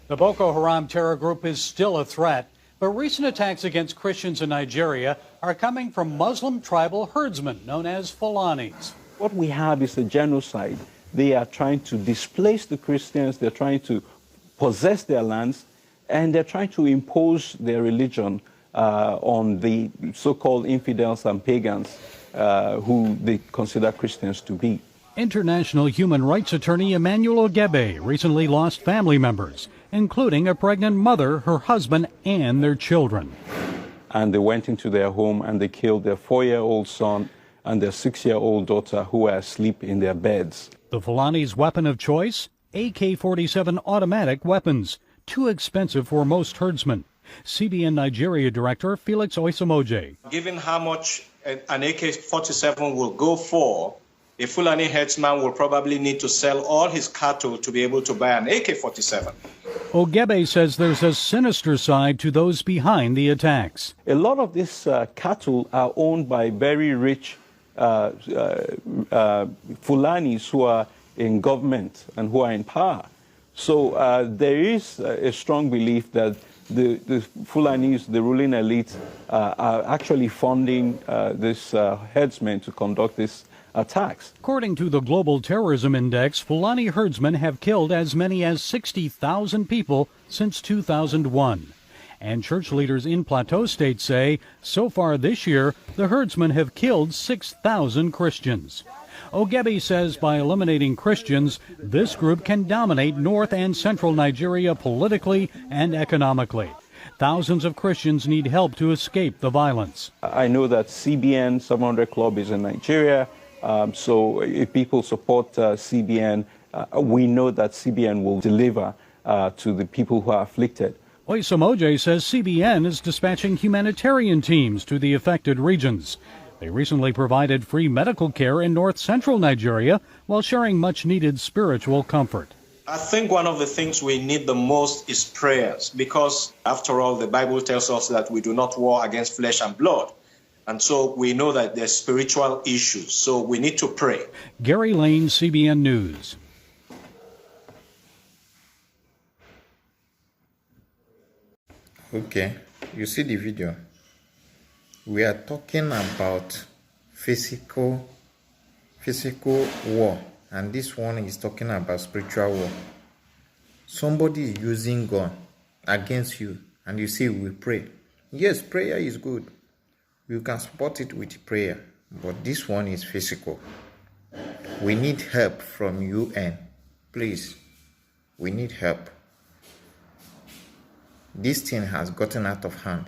The Boko Haram terror group is still a threat, but recent attacks against Christians in Nigeria are coming from Muslim tribal herdsmen known as Fulanis. What we have is a genocide. They are trying to displace the Christians, they're trying to possess their lands, and they're trying to impose their religion on the so-called infidels and pagans who they consider Christians to be. International human rights attorney Emmanuel Ogebe recently lost family members, including a pregnant mother, her husband, and their children. And they went into their home and they killed their 4-year-old son and their 6-year-old daughter who were asleep in their beds. The Fulani's weapon of choice? AK-47 automatic weapons, too expensive for most herdsmen. CBN Nigeria Director Felix Oisamoje. Given how much an AK-47 will go for, a Fulani herdsman will probably need to sell all his cattle to be able to buy an AK-47. Ogebe says there's a sinister side to those behind the attacks. A lot of these cattle are owned by very rich Fulanis who are in government and who are in power. So there is a strong belief that the Fulanis, the ruling elite, are actually funding these herdsmen to conduct these attacks. According to the Global Terrorism Index, Fulani herdsmen have killed as many as 60,000 people since 2001. And church leaders in Plateau State say so far this year, the herdsmen have killed 6,000 Christians. Ogebe says by eliminating Christians, this group can dominate north and central Nigeria politically and economically. Thousands of Christians need help to escape the violence. I know that CBN 700 Club is in Nigeria. So if people support CBN, we know that CBN will deliver to the people who are afflicted. Oisamoje says CBN is dispatching humanitarian teams to the affected regions. They recently provided free medical care in north-central Nigeria while sharing much-needed spiritual comfort. I think one of the things we need the most is prayers, because after all, the Bible tells us that we do not war against flesh and blood. And so we know that there's spiritual issues, so we need to pray. Gary Lane, CBN News. Okay, you see the video. We are talking about physical war, and this one is talking about spiritual war. Somebody is using gun against you, and you say we pray. Yes, prayer is good. You can support it with prayer, but this one is physical. We need help from UN. Please, we need help. This thing has gotten out of hand.